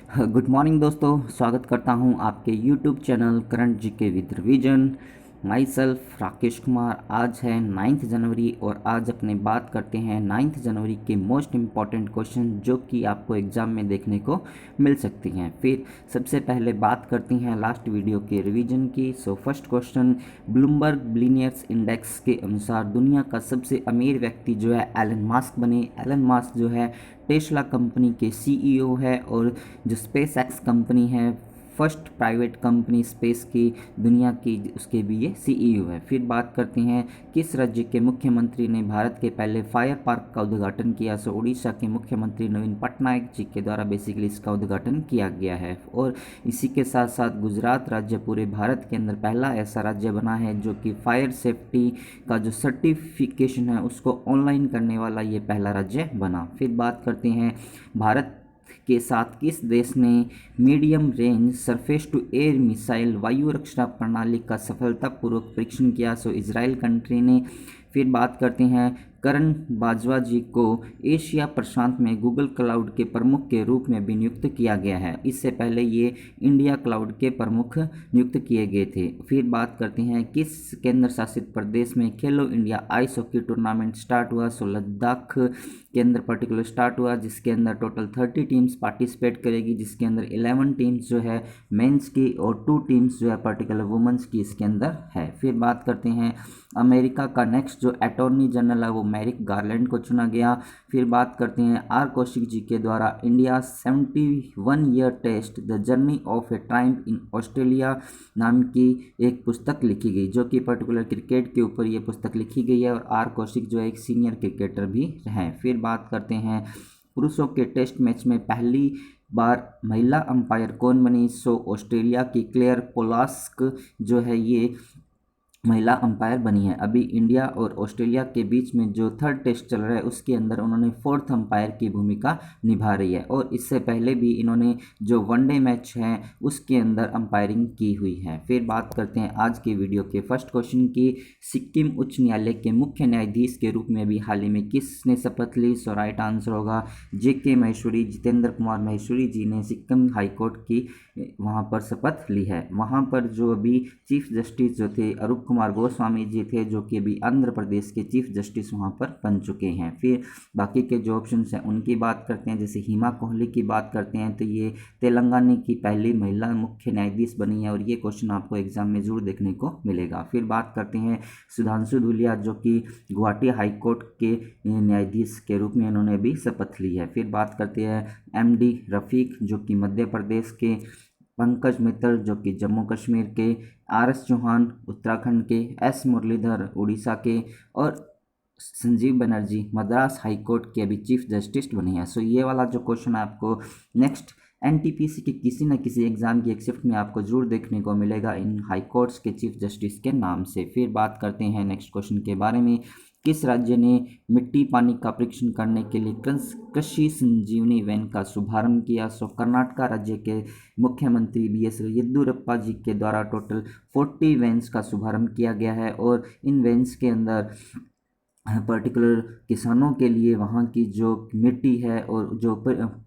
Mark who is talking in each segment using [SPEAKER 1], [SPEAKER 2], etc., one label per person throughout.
[SPEAKER 1] Good morning दोस्तों, स्वागत करता हूं आपके YouTube channel current GK with revision. My self Rakesh Kumar. आज है 9 जनवरी और आज अपने बात करते हैं 9 जनवरी के मोस्ट इम्पॉर्टेंट क्वेश्चन जो कि आपको एग्ज़ाम में देखने को मिल सकती हैं। फिर सबसे पहले बात करती हैं लास्ट वीडियो के रिवीजन की। First question, Bloomberg billionaires index के अनुसार दुनिया का सबसे अमीर व्यक्ति जो है एलन मास्क बने। एलन मास्क जो है टेस्ला कंपनी के सीईओ है और जो स्पेस एक्स कंपनी है, फर्स्ट प्राइवेट कंपनी स्पेस की दुनिया की, उसके भी ये सीईओ है। फिर बात करते हैं किस राज्य के मुख्यमंत्री ने भारत के पहले फायर पार्क का उद्घाटन किया। उड़ीसा के मुख्यमंत्री नवीन पटनायक जी के द्वारा बेसिकली इसका उद्घाटन किया गया है। और इसी के साथ साथ गुजरात राज्य पूरे भारत के अंदर पहला ऐसा राज्य बना है जो कि फायर सेफ्टी का जो सर्टिफिकेशन है उसको ऑनलाइन करने वाला ये पहला राज्य बना। फिर बात करते हैं भारत के साथ किस देश ने medium range surface to air missile वायु रक्षा प्रणाली का सफलतापूर्वक परीक्षण किया। इजराइल कंट्री ने। फिर बात करते हैं करण बाजवा जी को एशिया प्रशांत में गूगल क्लाउड के प्रमुख के रूप में भी नियुक्त किया गया है। इससे पहले ये इंडिया क्लाउड के प्रमुख नियुक्त किए गए थे। फिर बात करते हैं किस केंद्र शासित प्रदेश में खेलो India ice hockey tournament start हुआ। लद्दाख के अंदर पर्टिकुलर स्टार्ट हुआ, जिसके अंदर टोटल 30 टीम्स पार्टिसिपेट करेगी, जिसके अंदर 11 टीम्स जो है मेंस की और 2 टीम्स जो है पर्टिकुलर वुमेंस की इसके अंदर है। फिर बात करते हैं अमेरिका का नेक्स्ट जो अटॉर्नी जनरल है वो मैरिक गारलैंड को चुना गया। फिर बात करते हैं आर कौशिक जी के द्वारा India 71 year test the journey of a triumph in Australia नाम की एक पुस्तक लिखी गई, जो कि पर्टिकुलर क्रिकेट के ऊपर ये पुस्तक लिखी गई है। और आर कौशिक जो है एक सीनियर क्रिकेटर भी हैं। फिर बात करते हैं पुरुषों के टेस्ट मैच में पहली बार महिला अंपायर कौन बनी। ऑस्ट्रेलिया की क्लेयर पोलास्क जो है ये महिला अंपायर बनी है। अभी इंडिया और ऑस्ट्रेलिया के बीच में जो थर्ड टेस्ट चल रहा है उसके अंदर उन्होंने फोर्थ अंपायर की भूमिका निभा रही है। और इससे पहले भी इन्होंने जो वनडे मैच है उसके अंदर अंपायरिंग की हुई है। फिर बात करते हैं आज की वीडियो के फर्स्ट क्वेश्चन की। सिक्किम उच्च न्यायालय के मुख्य न्यायाधीश के रूप में भी हाल ही में किसने शपथ ली। राइट आंसर होगा JK महेश्वरी। जितेंद्र कुमार महेश्वरी जी ने सिक्किम हाईकोर्ट की वहाँ पर शपथ ली है। वहाँ पर जो अभी चीफ जस्टिस जो थे अरूप कुमार गोस्वामी जी थे, जो कि अभी आंध्र प्रदेश के चीफ जस्टिस वहाँ पर बन चुके हैं। फिर बाकी के जो ऑप्शंस हैं उनकी बात करते हैं। जैसे हिमा कोहली की बात करते हैं तो ये तेलंगाना की पहली महिला मुख्य न्यायाधीश बनी है और ये क्वेश्चन आपको एग्जाम में जरूर देखने को मिलेगा। फिर बात करते हैं सुधांशु धूलिया, जो कि गुवाहाटी हाईकोर्ट के न्यायाधीश के रूप में इन्होंने भी शपथ ली है। फिर बात करते हैं MD रफ़ीक, जो कि मध्य प्रदेश के, पंकज मित्तल जो कि जम्मू कश्मीर के, RS चौहान उत्तराखंड के, S मुरलीधर उड़ीसा के और संजीव बनर्जी मद्रास हाईकोर्ट के अभी चीफ जस्टिस बने हैं। ये वाला जो क्वेश्चन आपको नेक्स्ट NTPC के किसी न किसी एग्जाम की एक शिफ्ट में आपको जरूर देखने को मिलेगा इन हाईकोर्ट्स के चीफ जस्टिस के नाम से। फिर बात करते हैं नेक्स्ट क्वेश्चन के बारे में। किस राज्य ने मिट्टी पानी का परीक्षण करने के लिए कृषि संजीवनी वैन का शुभारंभ किया। कर्नाटक राज्य के मुख्यमंत्री BS येदियुरप्पा जी के द्वारा टोटल 40 वैन्स का शुभारंभ किया गया है। और इन वैन्स के अंदर पर्टिकुलर किसानों के लिए वहाँ की जो मिट्टी है और जो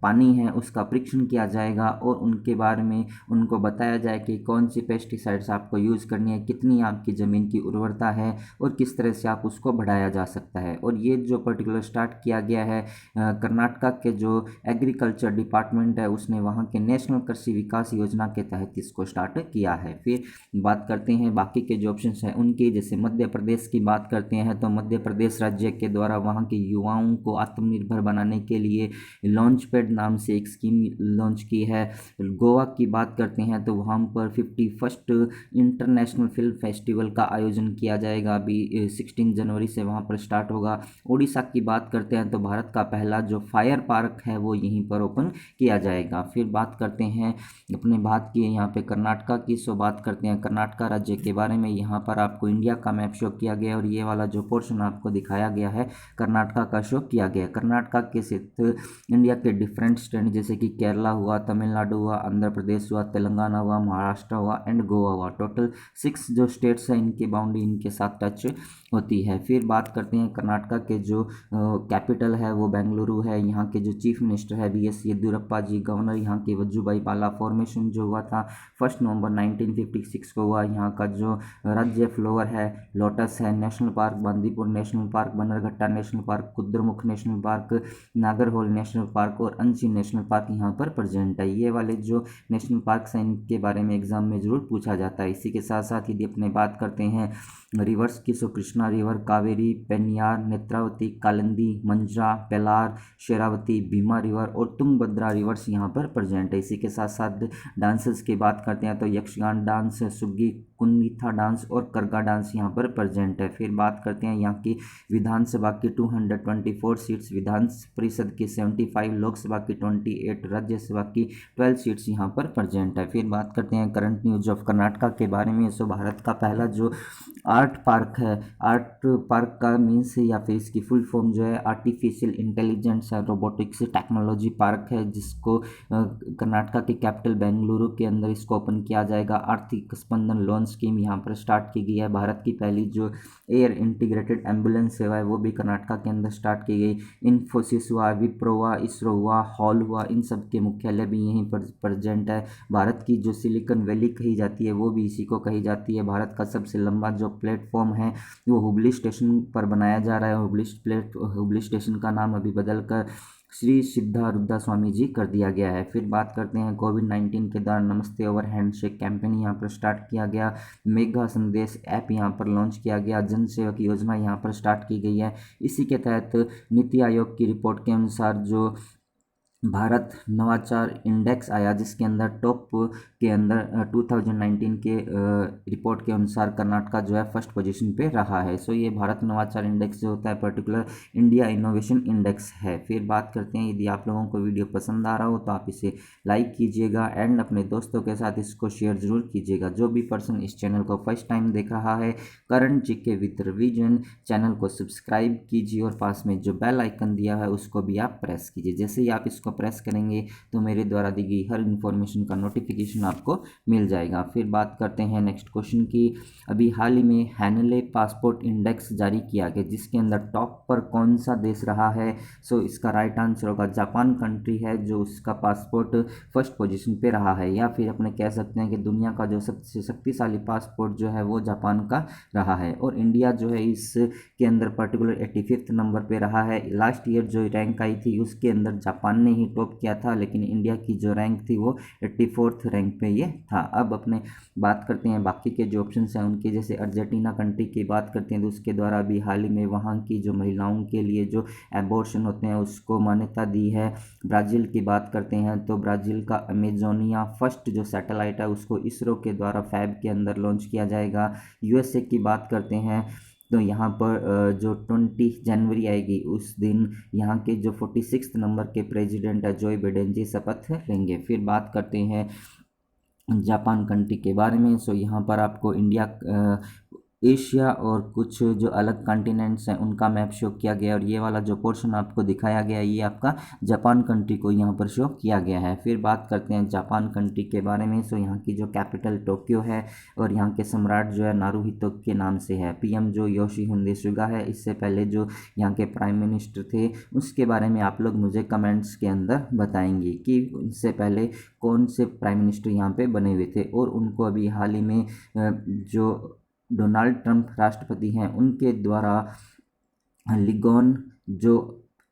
[SPEAKER 1] पानी है उसका परीक्षण किया जाएगा और उनके बारे में उनको बताया जाए कि कौन सी पेस्टिसाइड्स आपको यूज़ करनी है, कितनी आपकी ज़मीन की उर्वरता है और किस तरह से आप उसको बढ़ाया जा सकता है। और ये जो पर्टिकुलर स्टार्ट किया गया है कर्नाटक के जो एग्रीकल्चर डिपार्टमेंट है उसने वहाँ के नेशनल कृषि विकास योजना के तहत इसको स्टार्ट किया है। फिर बात करते हैं बाकी के जो ऑप्शन हैं उनकी। जैसे मध्य प्रदेश की बात करते हैं तो मध्य प्रदेश राज्य के द्वारा वहां के युवाओं को आत्मनिर्भर बनाने के लिए लॉन्च पैड नाम से एक स्कीम लॉन्च की है। गोवा की बात करते हैं तो वहां पर 51st इंटरनेशनल फिल्म फेस्टिवल का आयोजन किया जाएगा, अभी 16 जनवरी से वहां पर स्टार्ट होगा। उड़ीसा की बात करते हैं तो भारत का पहला जो फायर पार्क है वो यहीं पर ओपन किया जाएगा। फिर बात करते हैं अपने बात की यहाँ पे कर्नाटक की। बात करते हैं कर्नाटक राज्य के बारे में। यहाँ पर आपको इंडिया का मैप शो किया गया और ये वाला जो पोर्शन आपको दिखाया गया है, कर्नाटका का शो किया गया। कर्नाटका के स्थित इंडिया के डिफरेंट स्टेट जैसे कि केरला हुआ, तमिलनाडु हुआ, आंध्र प्रदेश हुआ, तेलंगाना हुआ, महाराष्ट्र हुआ एंड गोवा हुआ। टोटल 6 जो स्टेट्स हैं इनकी बाउंड्री इनके साथ टच होती है। फिर बात करते हैं कर्नाटका के जो कैपिटल है वो बेंगलुरु है। यहाँ के जो चीफ मिनिस्टर है वीएस येदियुरप्पा जी, गवर्नर यहाँ के वजुभाई वाला। फॉर्मेशन जो हुआ था 1 नवंबर 1956 को हुआ। यहाँ का जो राज्य फ्लोवर है लोटस है। National park Bandipur national park, Bannerghatta national park, Kudremukh national park, Nagarhole national park और अंशी नेशनल पार्क यहाँ पर प्रेजेंट है। ये वाले जो नेशनल पार्क हैं इनके बारे में एग्जाम में जरूर पूछा जाता है। इसी के साथ साथ यदि अपने बात करते हैं रिवर्स की, so Krishna river, Kaveri, Pennar, Netravati, Kalindi, Manjra, Palar, Sharavati, Bhima river और तुंगभद्रा रिवर्स यहाँ पर प्रेजेंट है। इसी के साथ साथ डांसेस की बात करते हैं तो यक्षगान डांस, सुग्गी कुंडिथा डांस और करगा डांस यहाँ पर प्रेजेंट है। फिर बात करते हैं यहाँ की विधानसभा की 224 सीट्स, विधान परिषद की 75, लोकसभा की 28, राज्यसभा की 12 सीट्स यहाँ पर प्रेजेंट है। फिर बात करते हैं करंट न्यूज ऑफ कर्नाटका के बारे में। सो भारत का पहला जो आर्ट पार्क है, आर्ट पार्क का मीन्स या फिर इसकी फुल फॉर्म जो है artificial intelligence and robotics technology park है, जिसको कर्नाटका की कैपिटल बेंगलुरु के अंदर इसको ओपन किया जाएगा। आर्थिक स्पंदन लोन स्कीम यहाँ पर स्टार्ट की गई है। भारत की पहली जो एयर इंटीग्रेटेड एम्बुलेंस सेवा है वो भी कर्नाटका के अंदर स्टार्ट की गई। इन्फोसिस हुआ, विप्रो हुआ, इसरो हुआ, हॉल हुआ, इन सब के मुख्यालय भी यहीं पर प्रेजेंट है। भारत की जो सिलिकॉन वैली कही जाती है वो भी इसी को कही जाती है। भारत का सबसे लंबा जो प्लेटफॉर्म है वो हुबली स्टेशन पर बनाया जा रहा है। हुबली स्टेशन का नाम अभी बदलकर श्री सिद्धारूढ़ स्वामी जी कर दिया गया है। फिर बात करते हैं कोविड-19 के दौरान नमस्ते ओवर हैंडशेक कैंपेन यहाँ पर स्टार्ट किया गया। मेगा संदेश ऐप यहाँ पर लॉन्च किया गया। जन सेवक योजना यहाँ पर स्टार्ट की गई है। इसी के तहत नीति आयोग की रिपोर्ट के अनुसार जो भारत नवाचार इंडेक्स आया, जिसके अंदर टॉप के अंदर 2019 के रिपोर्ट के अनुसार कर्नाटका जो है फर्स्ट पोजीशन पे रहा है। सो ये भारत नवाचार इंडेक्स जो होता है पर्टिकुलर इंडिया इनोवेशन इंडेक्स है। फिर बात करते हैं, यदि आप लोगों को वीडियो पसंद आ रहा हो तो आप इसे लाइक कीजिएगा एंड अपने दोस्तों के साथ इसको शेयर जरूर कीजिएगा। जो भी पर्सन इस चैनल को फर्स्ट टाइम देख रहा है, current GK with revision channel को सब्सक्राइब कीजिए और पास में जो बेल आइकन दिया है उसको भी आप प्रेस कीजिए। जैसे ही आप इसको प्रेस करेंगे तो मेरे द्वारा दी गई हर इन्फॉर्मेशन का नोटिफिकेशन आपको मिल जाएगा। फिर बात करते हैं नेक्स्ट क्वेश्चन की। अभी हाल ही में हैनले पासपोर्ट इंडेक्स जारी किया गया, जिसके अंदर टॉप पर कौन सा देश रहा है? सो इसका राइट आंसर होगा जापान कंट्री है, जो उसका पासपोर्ट फर्स्ट पोजीशन पे रहा है। या फिर अपने कह सकते हैं कि दुनिया का जो सबसे शक्तिशाली पासपोर्ट जो है वो जापान का रहा है। और इंडिया जो है इसके अंदर पर्टिकुलर 85 नंबर पे रहा है। लास्ट ईयर जो रैंक आई थी उसके अंदर जापान ने ही टॉप किया था, लेकिन इंडिया की जो रैंक थी वो 84th रैंक पे ये था। अब अपने बात करते हैं बाकी के जो ऑप्शन हैं उनके। जैसे अर्जेंटीना कंट्री की बात करते हैं तो उसके द्वारा भी हाल ही में वहाँ की जो महिलाओं के लिए जो एबॉर्शन होते हैं उसको मान्यता दी है। ब्राज़ील की बात करते हैं तो ब्राज़ील का अमेजोनिया फर्स्ट जो सैटेलाइट है उसको इसरो के द्वारा फैब के अंदर लॉन्च किया जाएगा। यूएसए की बात करते हैं तो यहाँ पर जो 20 जनवरी आएगी उस दिन यहाँ के जो 46 नंबर के प्रेसिडेंट है जो बाइडेन जी शपथ लेंगे। फिर बात करते हैं जापान कंट्री के बारे में। सो यहाँ पर आपको इंडिया, एशिया और कुछ जो अलग कॉन्टिनेंट्स हैं उनका मैप शो किया गया, और ये वाला जो पोर्शन आपको दिखाया गया ये आपका जापान कंट्री को यहाँ पर शो किया गया है। फिर बात करते हैं जापान कंट्री के बारे में। सो यहाँ की जो कैपिटल टोक्यो है और यहाँ के सम्राट जो है नारुहितो के नाम से है। पीएम जो योशिहिदे सुगा है, इससे पहले जो यहाँ के प्राइम मिनिस्टर थे उसके बारे में आप लोग मुझे कमेंट्स के अंदर बताएंगे कि उससे पहले कौन से प्राइम मिनिस्टर यहाँ पे बने हुए थे। और उनको अभी हाल ही में जो डोनाल्ड ट्रंप राष्ट्रपति हैं उनके द्वारा लिगोन जो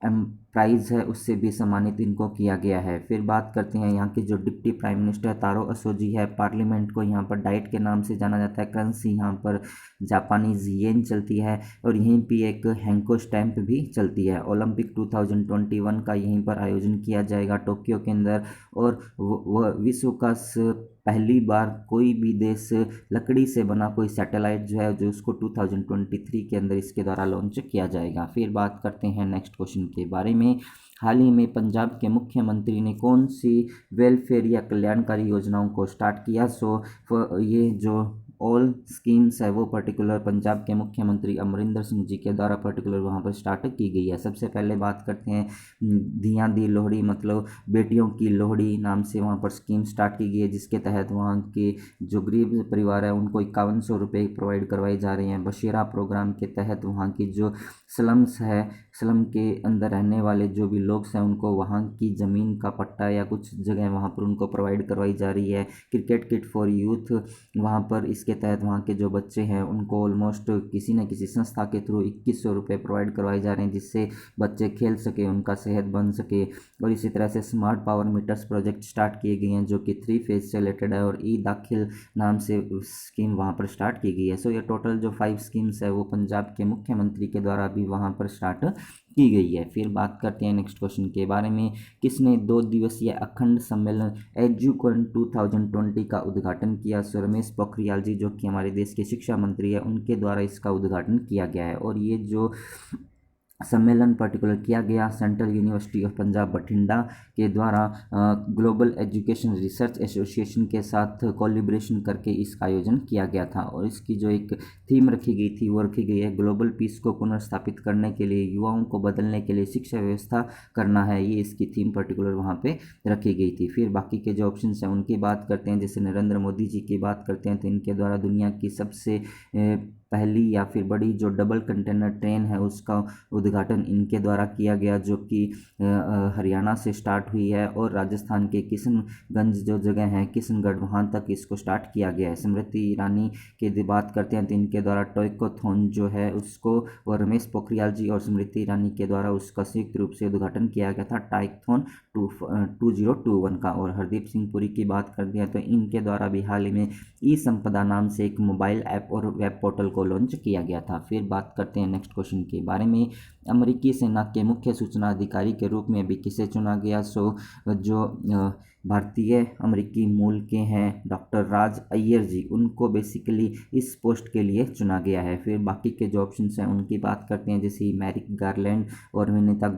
[SPEAKER 1] प्राइज़ है उससे भी सम्मानित इनको किया गया है। फिर बात करते हैं यहाँ की जो डिप्टी प्राइम मिनिस्टर तारो असोजी है, पार्लियामेंट को यहाँ पर डाइट के नाम से जाना जाता है। करेंसी यहाँ पर जापानीज येन चलती है और यहीं पे एक हैंको स्टैंप भी चलती है। ओलंपिक 2021 का यहीं पर आयोजन किया जाएगा टोक्यो के अंदर। और वह विश्व का पहली बार कोई भी देश लकड़ी से बना कोई सैटेलाइट जो है जो उसको 2023 के अंदर इसके द्वारा लॉन्च किया जाएगा। फिर बात करते हैं नेक्स्ट क्वेश्चन के बारे में। हाल ही में पंजाब के मुख्यमंत्री ने कौन सी वेलफेयर या कल्याणकारी योजनाओं को स्टार्ट किया? सो ये जो ऑल स्कीम्स है वो पर्टिकुलर पंजाब के मुख्यमंत्री अमरिंदर सिंह जी के द्वारा पर्टिकुलर वहाँ पर स्टार्ट की गई है। सबसे पहले बात करते हैं धियाँ दी लोहड़ी, मतलब बेटियों की लोहड़ी नाम से वहाँ पर स्कीम स्टार्ट की गई है, जिसके तहत वहाँ के जो गरीब परिवार है उनको 5100 रुपये प्रोवाइड करवाए जा रहे हैं। बशीरा प्रोग्राम के तहत वहाँ की जो स्लम्स है, स्लम के अंदर रहने वाले जो भी लोग हैं उनको वहाँ की ज़मीन का पट्टा या कुछ जगह वहाँ पर उनको प्रोवाइड करवाई जा रही है। क्रिकेट किट फॉर यूथ वहाँ पर इसके तहत वहाँ के जो बच्चे हैं उनको ऑलमोस्ट किसी न किसी संस्था के थ्रू 2100 रुपये प्रोवाइड करवाए जा रहे हैं, जिससे बच्चे खेल सके, उनका सेहत बन सके। और इसी तरह से smart power meters project start किए गए हैं जो कि 3 फेज से रिलेटेड है, और ई दाखिल नाम से स्कीम वहाँ पर स्टार्ट की गई है। सो ये टोटल जो 5 स्कीम्स है वो पंजाब के मुख्यमंत्री के द्वारा भी वहाँ पर स्टार्ट की गई है। फिर बात करते हैं नेक्स्ट क्वेश्चन के बारे में, किसने 2 दिवसीय अखंड सम्मेलन एजुकन 2020 का उद्घाटन किया? सो रमेश पोखरियाल जी, जो कि हमारे देश के शिक्षा मंत्री है, उनके द्वारा इसका उद्घाटन किया गया है। और ये जो सम्मेलन पर्टिकुलर किया गया central university of Punjab Bathinda के द्वारा ग्लोबल एजुकेशन रिसर्च एसोसिएशन के साथ कोलिब्रेशन करके इसका आयोजन किया गया था। और इसकी जो एक थीम रखी गई थी वो रखी गई है ग्लोबल पीस को पुनर्स्थापित करने के लिए, युवाओं को बदलने के लिए शिक्षा व्यवस्था करना है, ये इसकी थीम पर्टिकुलर वहाँ पे रखी गई थी। फिर बाकी के जो ऑप्शन हैं उनकी बात करते हैं, जैसे नरेंद्र मोदी जी की बात करते हैं तो इनके द्वारा दुनिया की सबसे पहली या फिर बड़ी जो डबल कंटेनर ट्रेन है उसका उद्घाटन इनके द्वारा किया गया, जो कि हरियाणा से स्टार्ट हुई है और राजस्थान के किशनगंज जो जगह है किशनगढ़ वहाँ तक इसको स्टार्ट किया गया है। स्मृति ईरानी की बात करते हैं तो इनके द्वारा टॉयकोथॉन जो है उसको, और रमेश पोखरियाल जी और स्मृति ईरानी के द्वारा उसका संयुक्त रूप से उद्घाटन किया गया था टाइकथॉन 2021 का। और हरदीप सिंह पुरी की बात करते हैं तो इनके द्वारा भी हाल ही में ई संपदा नाम से एक मोबाइल ऐप और वेब पोर्टल को लॉन्च किया गया था। फिर बात करते हैं नेक्स्ट क्वेश्चन के बारे में, अमेरिकी सेना के मुख्य सूचना अधिकारी के रूप में भी किसे चुना गया? सो जो भारतीय अमेरिकी मूल के हैं डॉक्टर राज अय्यर जी, उनको बेसिकली इस पोस्ट के लिए चुना गया है। फिर बाकी के जो ऑप्शंस हैं उनकी बात करते हैं, जैसे मैरिक गारलैंड और विनीता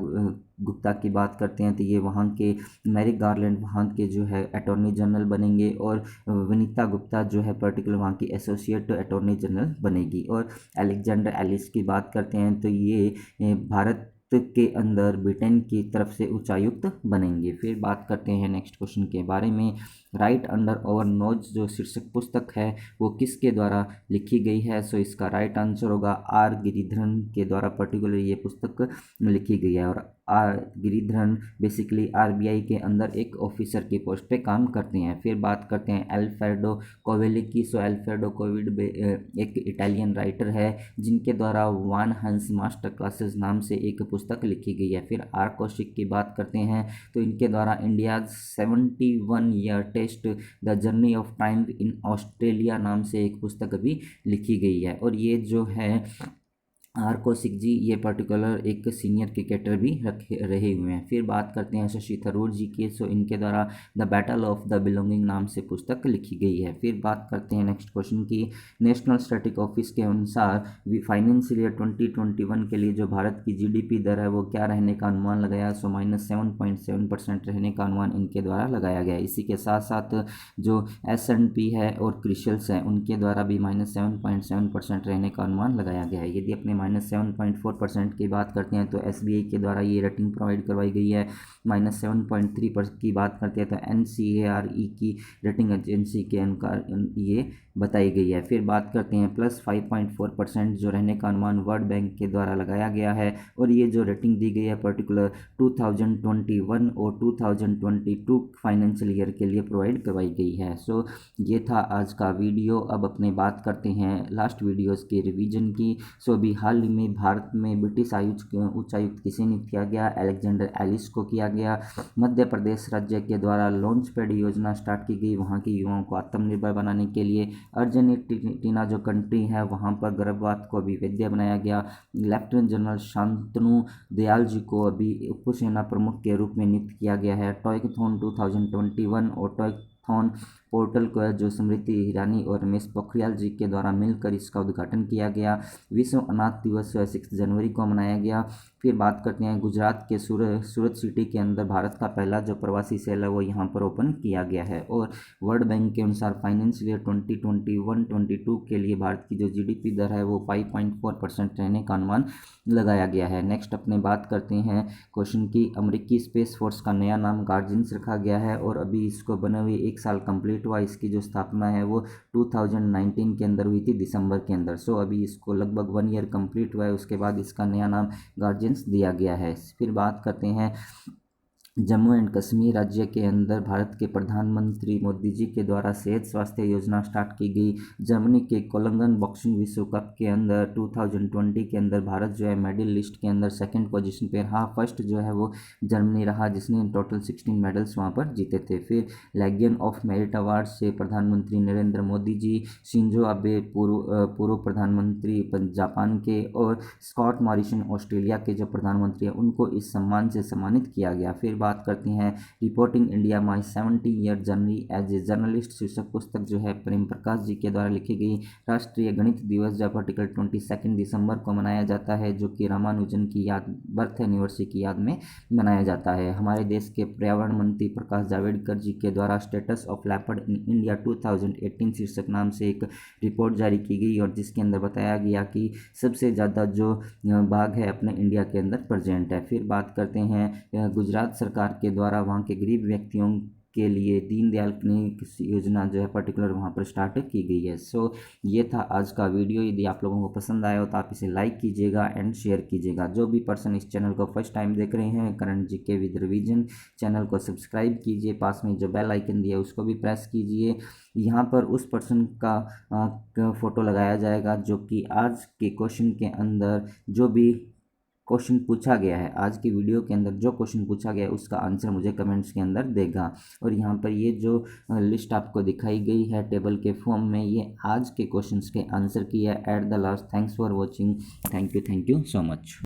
[SPEAKER 1] गुप्ता की बात करते हैं तो ये वहाँ के मैरिक गारलैंड वहाँ के जो है अटॉर्नी जनरल बनेंगे, और विनीता गुप्ता जो है पर्टिकुलर वहाँ की एसोसिएट अटॉर्नी जनरल बनेगी। और अलेक्जेंडर एलिस की बात करते हैं तो ये भारत के अंदर ब्रिटेन की तरफ से उच्चायुक्त बनेंगे। फिर बात करते हैं नेक्स्ट क्वेश्चन के बारे में, राइट अंडर आवर नोज जो शीर्षक पुस्तक है वो किसके द्वारा लिखी गई है? सो इसका राइट आंसर होगा आर गिरिधरन के द्वारा पर्टिकुलर ये पुस्तक लिखी गई है। और आर गिरिधरन बेसिकली आरबीआई के अंदर एक ऑफिसर की पोस्ट पे काम करते हैं। फिर बात करते हैं अल्फ्रेडो कोवेली की। सो अल्फ्रेडो कोवेली एक इटालियन राइटर है जिनके द्वारा वान हंस मास्टर क्लासेस नाम से एक पुस्तक लिखी गई है। फिर आर कौशिक की बात करते हैं तो इनके द्वारा India 71 year test the journey of time in Australia नाम से एक पुस्तक भी लिखी गई है। और ये जो है आर कौशिक जी ये पर्टिकुलर एक सीनियर क्रिकेटर भी रहे हुए हैं। फिर बात करते हैं शशि थरूर जी की। सो इनके द्वारा the battle of the belonging नाम से पुस्तक लिखी गई है। फिर बात करते हैं नेक्स्ट क्वेश्चन की, नेशनल स्टैटिक ऑफिस के अनुसार फाइनेंशियल ईयर 2021 के लिए जो भारत की जीडीपी दर है वो क्या रहने का अनुमान लगाया? सो -7.7% रहने का अनुमान इनके द्वारा लगाया गया है। इसी के साथ साथ जो S&P है और क्रिशल्स है उनके द्वारा भी -7.7% रहने का अनुमान लगाया गया है। यदि अपने -7.4% की बात करते हैं तो SBI के द्वारा ये रेटिंग प्रोवाइड करवाई गई है। -7.3% की बात करते हैं तो NCARE की रेटिंग एजेंसी के अनुसार ये बताई गई है। फिर बात करते हैं +5.4% जो रहने का अनुमान वर्ल्ड बैंक के द्वारा लगाया गया है, और ये जो रेटिंग दी गई है पर्टिकुलर 2021 और 2022 फाइनेंशियल ईयर के लिए प्रोवाइड करवाई गई है। सो ये था आज का वीडियो। अब अपने बात करते हैं लास्ट वीडियोस के रिवीजन की। सो अभी हाल ही में भारत में ब्रिटिश उच्चायुक्त किसे नियुक्त किया गया? अलेक्जेंडर एलिस को किया गया। मध्य प्रदेश राज्य के द्वारा लॉन्च पैड योजना स्टार्ट की गई वहाँ के युवाओं को आत्मनिर्भर बनाने के लिए। अर्जेंटीना जो कंट्री है वहाँ पर गर्भपात को अभी वैध बनाया गया। लेफ्टिनेंट जनरल शांतनु दयाल जी को अभी उप सेना प्रमुख के रूप में नियुक्त किया गया है। टॉयकथॉन 2021 और हैकाथॉन पोर्टल को है जो स्मृति ईरानी और रमेश पोखरियाल जी के द्वारा मिलकर इसका उद्घाटन किया गया। विश्व अनाथ दिवस 6 जनवरी को मनाया गया। फिर बात करते हैं गुजरात के सूरत सिटी के अंदर भारत का पहला जो प्रवासी सेल है वो यहाँ पर ओपन किया गया है। और वर्ल्ड बैंक के अनुसार फाइनेंशियल ईयर 2021-22 के लिए भारत की जो जीडीपी दर है वो 5.4% रहने का अनुमान लगाया गया है। नेक्स्ट अपने बात करते हैं क्वेश्चन की। अमेरिकी स्पेस फोर्स का नया नाम गार्जियंस रखा गया है और अभी इसको बने हुए 1 साल कंप्लीट हुआ। इसकी जो स्थापना है वो 2019 के अंदर हुई थी, दिसंबर के अंदर। सो अभी इसको लगभग 1 ईयर कंप्लीट हुआ है, उसके बाद इसका नया नाम गार्जियंस दिया गया है। फिर बात करते हैं जम्मू एंड कश्मीर राज्य के अंदर भारत के प्रधानमंत्री मोदी जी के द्वारा सेहत स्वास्थ्य योजना स्टार्ट की गई। जर्मनी के कोलंगन बॉक्सिंग विश्व कप के अंदर 2020 के अंदर भारत जो है मेडल लिस्ट के अंदर 2nd पोजीशन पे रहा। फर्स्ट जो है वो जर्मनी रहा जिसने टोटल 16 मेडल्स वहाँ पर जीते थे। फिर लेगियन ऑफ मेरिट अवार्ड से प्रधानमंत्री नरेंद्र मोदी जी, शिंजो आबे पूर्व प्रधानमंत्री जापान के, और स्कॉट मॉरिसन ऑस्ट्रेलिया के जो प्रधानमंत्री हैं उनको इस सम्मान से सम्मानित किया गया। फिर बात करते हैं reporting India my 70 year journey as a journalist शीर्षक पुस्तक जो है प्रेम प्रकाश जी के द्वारा लिखी गई। राष्ट्रीय गणित दिवस जो पर्टिकुलर 22 दिसंबर को मनाया जाता है जो कि रामानुजन की याद बर्थ एनिवर्सरी की याद में मनाया जाता है। हमारे देश के पर्यावरण मंत्री प्रकाश जावड़ेकर जी के द्वारा status of leopard in India 2018 शीर्षक नाम से एक रिपोर्ट जारी की गई और जिसके अंदर बताया गया कि सबसे ज़्यादा जो बाघ है अपने इंडिया के अंदर प्रेजेंट है। फिर बात करते हैं गुजरात सरकार के द्वारा वहाँ के गरीब व्यक्तियों के लिए दीनदयाल क्लिनिक योजना जो है पर्टिकुलर वहाँ पर स्टार्ट की गई है। सो ये था आज का वीडियो। यदि आप लोगों को पसंद आया हो तो आप इसे लाइक कीजिएगा एंड शेयर कीजिएगा। जो भी पर्सन इस चैनल को फर्स्ट टाइम देख रहे हैं current GK with revision channel को सब्सक्राइब कीजिए, पास में जो बेल आइकन दिया उसको भी प्रेस कीजिए। यहाँ पर उस पर्सन का फ़ोटो लगाया जाएगा जो कि आज के क्वेश्चन के अंदर जो भी क्वेश्चन पूछा गया है, आज की वीडियो के अंदर जो क्वेश्चन पूछा गया है उसका आंसर मुझे कमेंट्स के अंदर देगा। और यहाँ पर ये जो लिस्ट आपको दिखाई गई है टेबल के फॉर्म में, ये आज के क्वेश्चंस के आंसर की है at the last. Thanks for watching. Thank you so much.